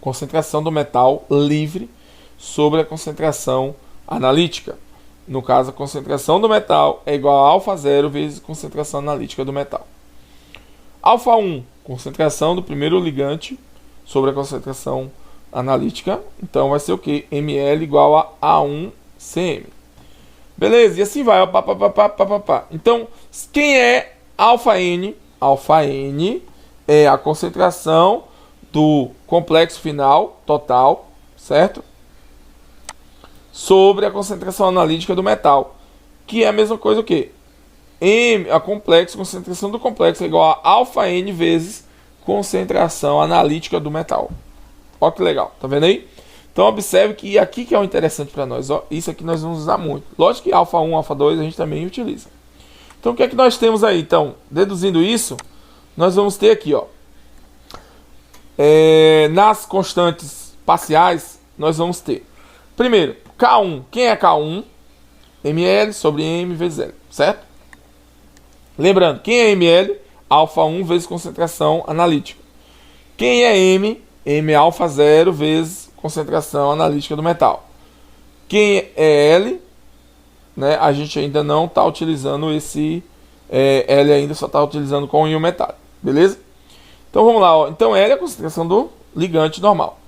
concentração do metal livre sobre a concentração analítica. No caso, a concentração do metal é igual a alfa zero vezes a concentração analítica do metal. Alfa 1, concentração do primeiro ligante sobre a concentração analítica. Então, vai ser o quê? ml igual a A1cm. Beleza? E assim vai. Então, quem é alfa N? Alfa N é a concentração do complexo final total, certo? Sobre a concentração analítica do metal, que é a mesma coisa o quê? Concentração do complexo é igual a alfa N vezes concentração analítica do metal. Olha que legal, tá vendo aí? Então observe que aqui que é o interessante para nós, ó, isso aqui nós vamos usar muito. Lógico que alfa 1, alfa 2 a gente também utiliza. Então o que é que nós temos aí? Então, deduzindo isso, nós vamos ter aqui, ó, nas constantes parciais, nós vamos ter, primeiro, K1. Quem é K1? ml sobre m vezes L, certo? Lembrando, quem é ml? Alfa 1 vezes concentração analítica. Quem é m? M alfa 0 vezes concentração analítica do metal. Quem é L? Né, a gente ainda não está utilizando esse L, ainda só está utilizando com o íon metálico, beleza? Então vamos lá, ó. Então L é a concentração do ligante normal.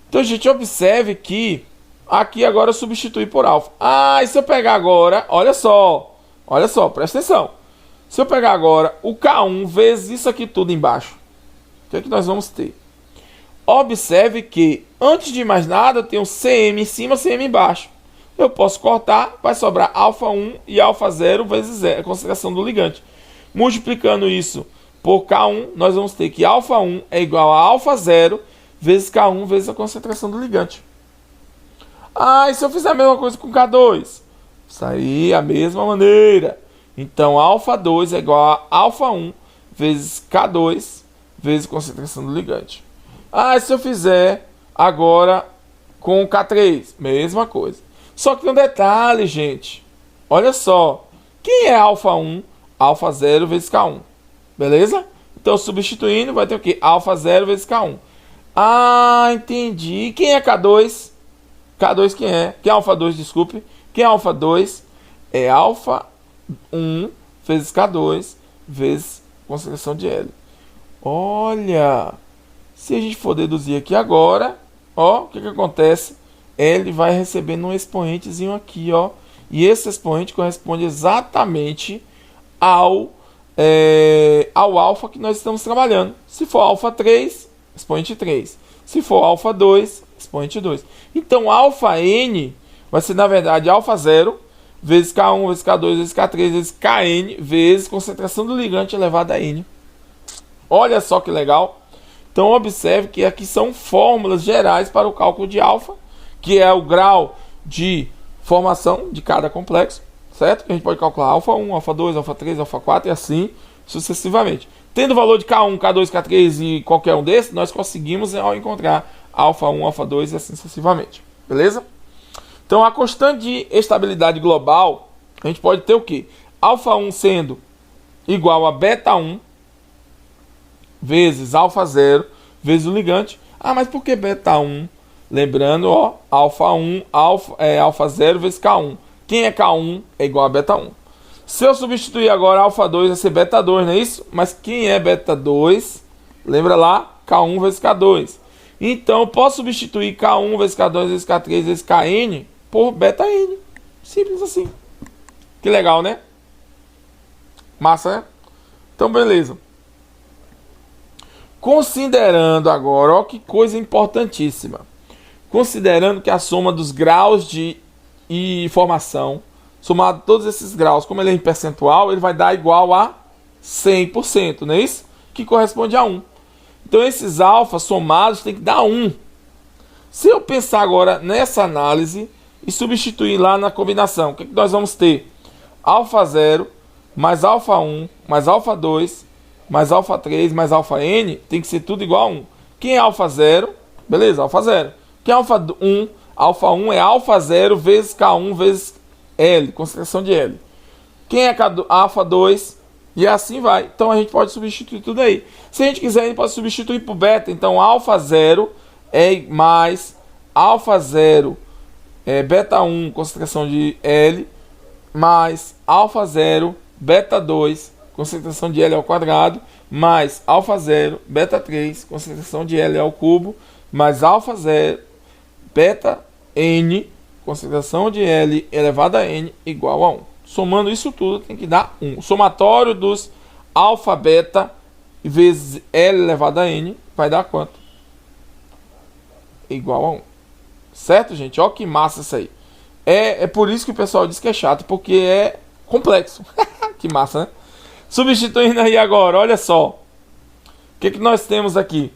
Então a gente observe que aqui agora eu substitui por alfa. Ah, e se eu pegar agora, olha só, presta atenção. Se eu pegar agora o K1 vezes isso aqui tudo embaixo, o que é que nós vamos ter? Observe que, antes de mais nada, eu tenho Cm em cima, Cm embaixo. Eu posso cortar, vai sobrar alfa 1 e alfa 0 vezes a concentração do ligante. Multiplicando isso por K1, nós vamos ter que alfa 1 é igual a alfa 0 vezes K1 vezes a concentração do ligante. Ah, e se eu fizer a mesma coisa com K2? Isso aí, a mesma maneira. Então, alfa 2 é igual a alfa 1 vezes K2 vezes a concentração do ligante. Ah, e se eu fizer agora com K3? Mesma coisa. Só que tem um detalhe, gente. Olha só. Quem é alfa 1? Alfa 0 vezes K1. Beleza? Então, substituindo, vai ter o quê? Alfa 0 vezes K1. Ah, entendi. Quem é K2? K2 quem é? Quem é alfa 2, desculpe. Quem é alfa 2? É alfa 1 vezes K2 vezes concentração de L. Olha, se a gente for deduzir aqui agora, ó, o que acontece? L vai recebendo um expoentezinho aqui, ó. E esse expoente corresponde exatamente ao alfa que nós estamos trabalhando. Se for alfa 3, expoente 3. Se for alfa 2, expoente 2. Então, alfa N vai ser, na verdade, alfa 0 vezes K1 vezes K2 vezes K3 vezes Kn vezes concentração do ligante elevado a N. Olha só que legal. Então, observe que aqui são fórmulas gerais para o cálculo de alfa, que é o grau de formação de cada complexo, certo? Que a gente pode calcular alfa 1, alfa 2, alfa 3, alfa 4 e assim sucessivamente. Tendo o valor de K1, K2, K3 e qualquer um desses, nós conseguimos encontrar alfa 1, alfa 2 e assim sucessivamente. Beleza? Então, a constante de estabilidade global, a gente pode ter o quê? Alfa 1 sendo igual a beta 1 vezes alfa 0 vezes o ligante. Ah, mas por que beta 1? Lembrando, ó, alfa 1, alfa 0 vezes K1. Quem é K1 é igual a beta 1. Se eu substituir agora alfa 2, vai ser beta 2, não é isso? Mas quem é beta 2? Lembra lá? K1 vezes K2. Então, eu posso substituir K1 vezes K2 vezes K3 vezes Kn por beta N. Simples assim. Que legal, né? Massa, né? Então, beleza. Considerando agora, ó, que coisa importantíssima. Considerando que a soma dos graus de formação, somado todos esses graus, como ele é em percentual, ele vai dar igual a 100%, não é isso? Que corresponde a 1. Então, esses alfas somados tem que dar 1. Se eu pensar agora nessa análise e substituir lá na combinação, o que nós vamos ter? Alfa 0 mais alfa 1 mais alfa 2 mais alfa 3 mais alfa n tem que ser tudo igual a 1. Quem é alfa 0? Beleza, alfa 0. Quem é alfa 1? Alfa 1 é alfa 0 vezes K1 vezes L, concentração de L. Quem é alfa 2? E assim vai. Então a gente pode substituir tudo aí. Se a gente quiser, a gente pode substituir por beta. Então alfa 0 é mais alfa 0 é beta 1, concentração de L, mais alfa 0 beta 2, concentração de L ao quadrado, mais alfa 0 beta 3, concentração de L ao cubo, mais alfa 0 beta n, concentração de L elevado a n igual a 1. Somando isso tudo tem que dar 1. O somatório dos alfa beta vezes L elevado a n vai dar quanto? Igual a 1. Certo, gente? Olha que massa isso aí. É por isso que o pessoal diz que é chato, porque é complexo. Que massa, né? Substituindo aí agora, olha só. O que nós temos aqui?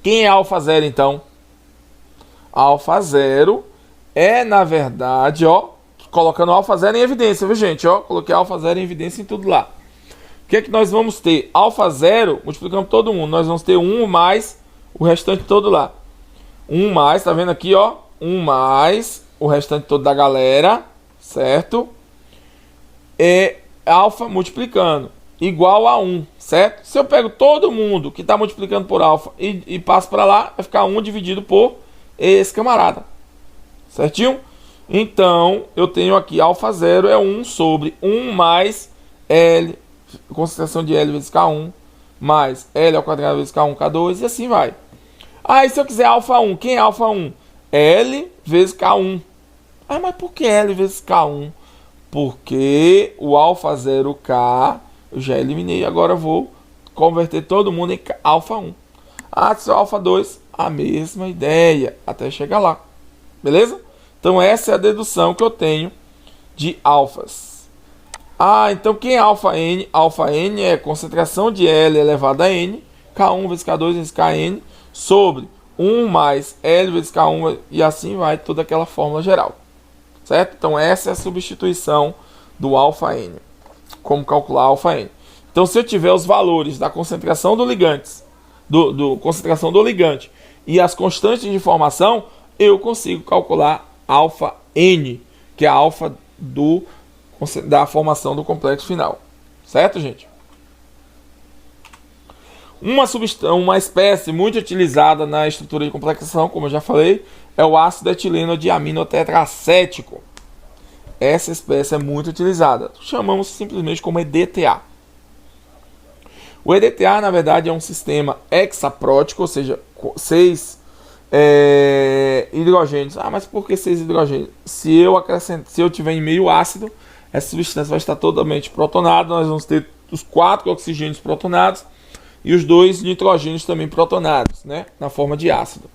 Quem é alfa 0, então? Alfa 0 é, na verdade, ó, colocando alfa 0 em evidência, viu, gente? Ó, coloquei alfa 0 em evidência em tudo lá. O que nós vamos ter? Alfa 0, multiplicando todo mundo. Nós vamos ter 1 mais o restante todo lá. 1 mais, tá vendo aqui, ó? 1 mais o restante todo da galera, certo? É alfa multiplicando, igual a 1, certo? Se eu pego todo mundo que está multiplicando por alfa e passo para lá, vai ficar 1 dividido por esse camarada, certinho? Então, eu tenho aqui alfa 0 é 1 sobre 1 mais L, concentração de L vezes K1, mais L ao quadrado vezes K1, K2, e assim vai. Aí, se eu quiser alfa 1, quem é alfa 1? L vezes K1. Ah, mas por que L vezes K1? Porque o alfa 0K eu já eliminei, agora eu vou converter todo mundo em alfa 1. Ah, se é alfa 2, a mesma ideia, até chegar lá. Beleza? Então essa é a dedução que eu tenho de alfas. Ah, então quem é alfa n? Alfa n é concentração de L elevado a n, K1 vezes K2 vezes Kn, sobre 1 mais L vezes K1, e assim vai toda aquela fórmula geral. Certo? Então essa é a substituição do alfa n. Como calcular alfa n. Então se eu tiver os valores da concentração do ligante, concentração do ligante e as constantes de formação, eu consigo calcular alfa n, que é a alfa da formação do complexo final. Certo, gente? Uma espécie muito utilizada na estrutura de complexação, como eu já falei, é o ácido etileno de aminotetracético. Essa espécie é muito utilizada. Chamamos simplesmente como EDTA. O EDTA, na verdade, é um sistema hexaprótico, ou seja, 6 hidrogênios. Ah, mas por que 6 hidrogênios? Se eu tiver em meio ácido, essa substância vai estar totalmente protonada. Nós vamos ter os 4 oxigênios protonados e os 2 nitrogênios também protonados, né, na forma de ácido.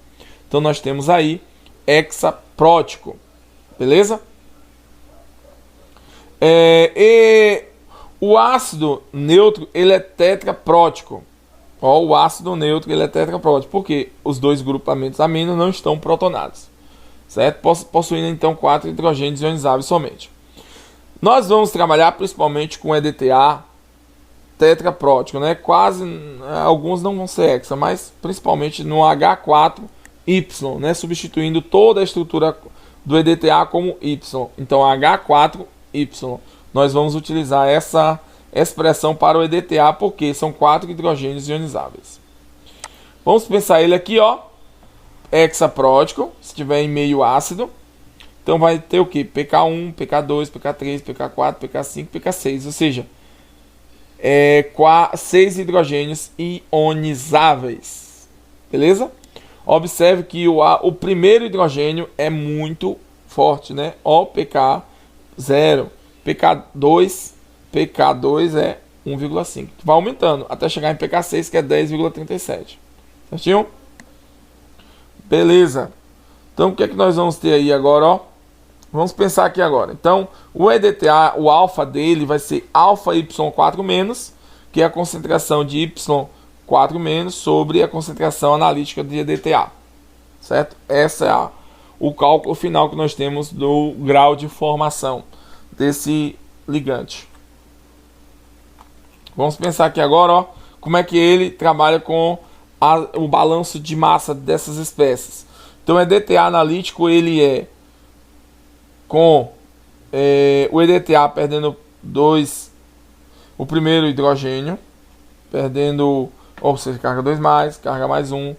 Então nós temos aí hexaprótico, beleza? E o ácido neutro, ele é tetraprótico. Ó, o ácido neutro, ele é tetraprótico, porque os 2 grupamentos aminos não estão protonados, certo? Possuindo então 4 hidrogênios ionizáveis somente. Nós vamos trabalhar principalmente com EDTA tetraprótico, né? Quase, alguns não vão ser hexa, mas principalmente no H4Y, né? Substituindo toda a estrutura do EDTA como Y. Então H4Y. Nós vamos utilizar essa expressão para o EDTA porque são 4 hidrogênios ionizáveis. Vamos pensar ele aqui, ó, hexaprótico, se tiver em meio ácido. Então vai ter o que? pK1, pK2, pK3, pK4, pK5, pK6, ou seja, 6 hidrogênios ionizáveis. Beleza? Observe que o primeiro hidrogênio é muito forte, né? Ó, pK0, pK2 é 1,5. Vai aumentando até chegar em pK6, que é 10,37. Certinho? Beleza. Então, o que é que nós vamos ter aí agora, ó? Vamos pensar aqui agora. Então, o EDTA, o alfa dele vai ser alfa Y4-, que é a concentração de Y4- sobre a concentração analítica de EDTA. Certo? Essa é o cálculo final que nós temos do grau de formação desse ligante. Vamos pensar aqui agora, ó, como é que ele trabalha com o balanço de massa dessas espécies. Então, o EDTA analítico, ele é com o EDTA perdendo o primeiro hidrogênio, perdendo, ou seja, carga 2+, carga mais 1,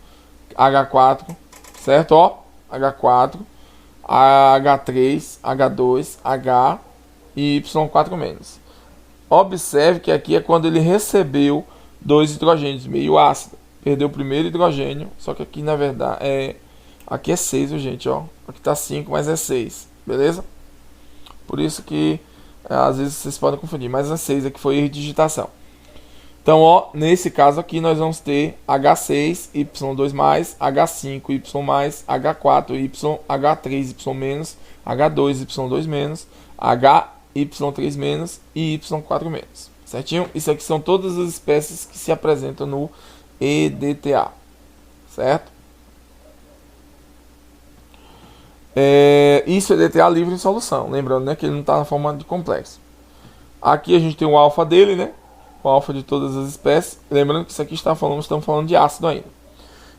H4, certo? Ó, H4, H3, H2, H e Y4-. Observe que aqui é quando ele recebeu 2 hidrogênios, meio ácido. Perdeu o primeiro hidrogênio, só que aqui na verdade aqui é 6, gente, ó. Aqui tá 5, mas é 6, beleza? Por isso que às vezes vocês podem confundir, mas é 6 aqui foi erro de digitação. Então, ó, nesse caso aqui nós vamos ter H6, Y2+, H5, Y+, H4, Y, H3, Y-, H2, Y2-, HY3- e Y4-. Certinho? Isso aqui são todas as espécies que se apresentam no EDTA. Certo? Isso é EDTA livre em solução. Lembrando, né, que ele não está na forma de complexo. Aqui a gente tem o alfa dele, né? O alfa de todas as espécies. Lembrando que isso aqui estamos falando de ácido ainda.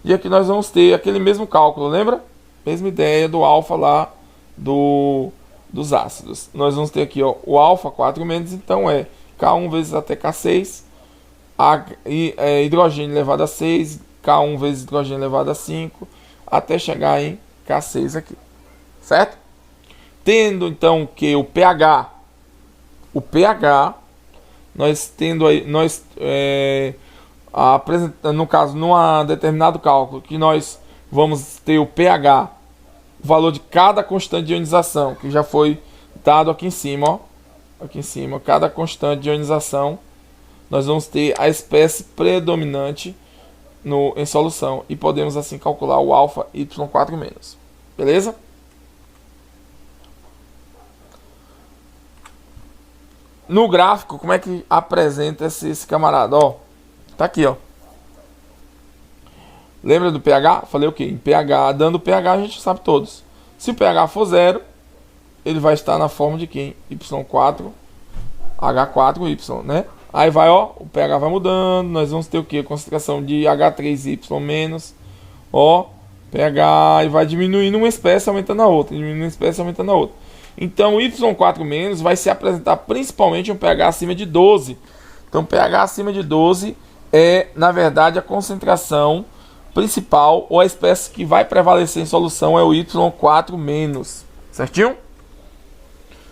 E aqui nós vamos ter aquele mesmo cálculo, lembra? Mesma ideia do alfa lá dos ácidos. Nós vamos ter aqui, ó, o alfa 4-, então é K1 vezes até K6, hidrogênio elevado a 6, K1 vezes hidrogênio elevado a 5, até chegar em K6 aqui. Certo? Tendo então que o pH, nós tendo aí, apresentando, no caso, num determinado cálculo, que nós vamos ter o pH, o valor de cada constante de ionização, que já foi dado aqui em cima, ó. Aqui em cima, cada constante de ionização, nós vamos ter a espécie predominante em solução. E podemos assim calcular o alfa Y4-. Beleza? No gráfico, como é que apresenta esse camarada? Ó, tá aqui, ó. Lembra do pH? Falei o quê? Em pH, dando pH a gente sabe todos. Se o pH for 0, ele vai estar na forma de quem? Y4, H4Y, né? Aí vai, ó, o pH vai mudando, nós vamos ter o quê? Concentração de H3Y-, ó, pH, e vai diminuindo uma espécie, aumentando a outra, diminuindo uma espécie, aumentando a outra. Então, o Y4- vai se apresentar principalmente um pH acima de 12. Então, pH acima de 12 é, na verdade, a concentração principal, ou a espécie que vai prevalecer em solução é o Y4-. Certinho?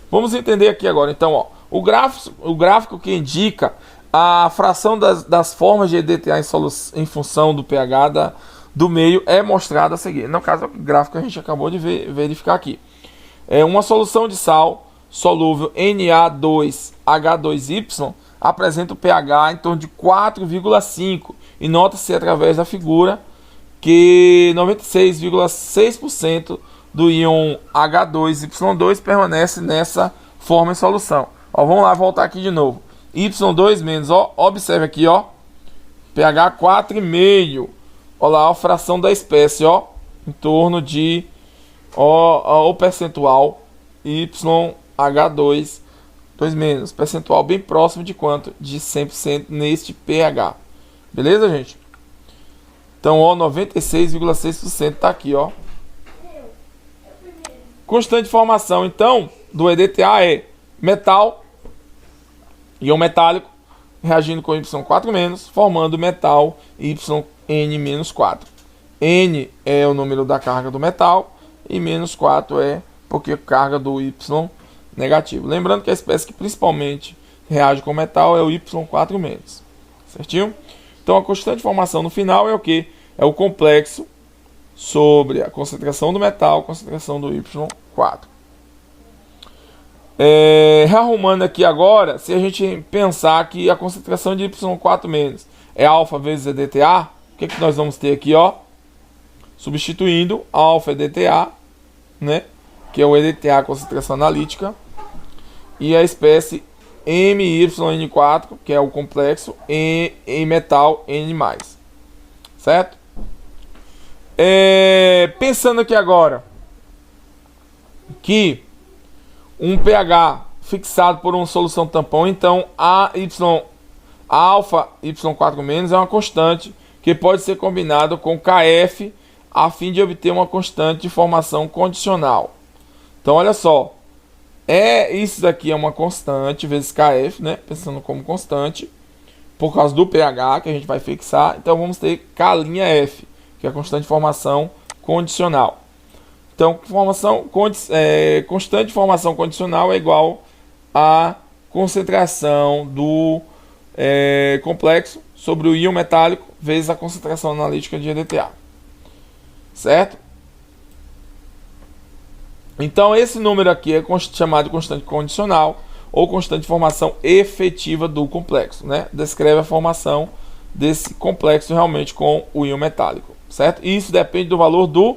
Vamos entender aqui agora, então, ó, o gráfico que indica a fração das formas de EDTA em função do pH do meio é mostrado a seguir. No caso, o gráfico que a gente acabou de verificar aqui. Uma solução de sal solúvel Na2H2Y apresenta o pH em torno de 4,5 e nota-se através da figura que 96,6% do íon H2Y2 permanece nessa forma em solução. Ó, vamos lá, voltar aqui de novo. Y2-, ó, observe aqui, ó, pH 4,5. Olha lá a fração da espécie, ó, em torno de o percentual YH2 2-, percentual bem próximo de quanto? De 100% neste pH. Beleza, gente? Então, ó, 96,6% tá aqui, ó. Constante de formação, então, do EDTA é metal, íon metálico, reagindo com Y4-, formando metal YN-4. N é o número da carga do metal e menos 4 é porque a carga do Y negativo. Lembrando que a espécie que principalmente reage com metal é o Y4-. Certinho? Então a constante de formação no final é o que? É o complexo sobre a concentração do metal, concentração do Y4. Rearrumando aqui agora, se a gente pensar que a concentração de Y4- é alfa vezes EDTA, o que nós vamos ter aqui, ó? Substituindo alfa EDTA, né? Que é o EDTA, a concentração analítica, e a espécie MYN4, que é o complexo, em metal N+. Certo? Pensando aqui agora que um pH fixado por uma solução tampão, então a alfa Y4- é uma constante que pode ser combinada com KF a fim de obter uma constante de formação condicional. Então olha só, isso daqui é uma constante vezes KF, né? Pensando como constante, por causa do pH que a gente vai fixar. Então vamos ter K'F, que é a constante de formação condicional. Então constante de formação condicional é igual a concentração do complexo sobre o íon metálico vezes a concentração analítica de EDTA. Certo? Então esse número aqui é chamado de constante condicional ou constante de formação efetiva do complexo, né? Descreve a formação desse complexo realmente com o íon metálico, certo? E isso depende do valor do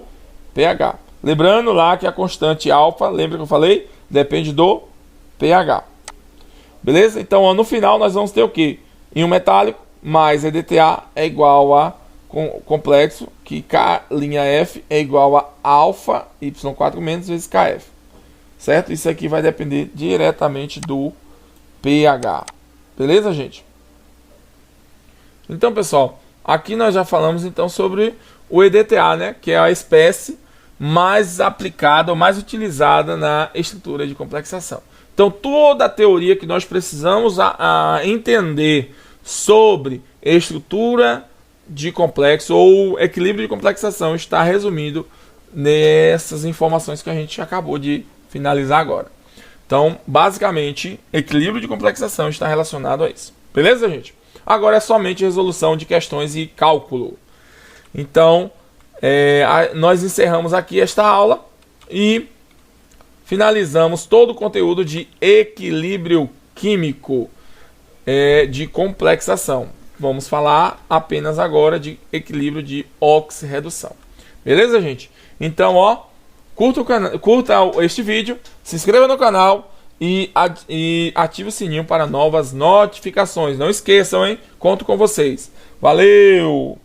pH. Lembrando lá que a constante alfa, lembra que eu falei? Depende do pH. Beleza? Então ó, no final nós vamos ter o que? Íon metálico mais EDTA é igual a complexo que K'F é igual a alfa Y4- vezes KF. Certo? Isso aqui vai depender diretamente do pH. Beleza, gente? Então, pessoal, aqui nós já falamos então sobre o EDTA, né? Que é a espécie mais aplicada ou mais utilizada na estrutura de complexação. Então, toda a teoria que nós precisamos entender sobre estrutura de complexo ou equilíbrio de complexação está resumido nessas informações que a gente acabou de finalizar agora. Então, basicamente, equilíbrio de complexação está relacionado a isso. Beleza, gente? Agora é somente resolução de questões e cálculo. Então, nós encerramos aqui esta aula e finalizamos todo o conteúdo de equilíbrio químico de complexação. Vamos falar apenas agora de equilíbrio de oxirredução. Beleza, gente? Então, ó, curta este vídeo, se inscreva no canal e ative o sininho para novas notificações. Não esqueçam, hein? Conto com vocês. Valeu!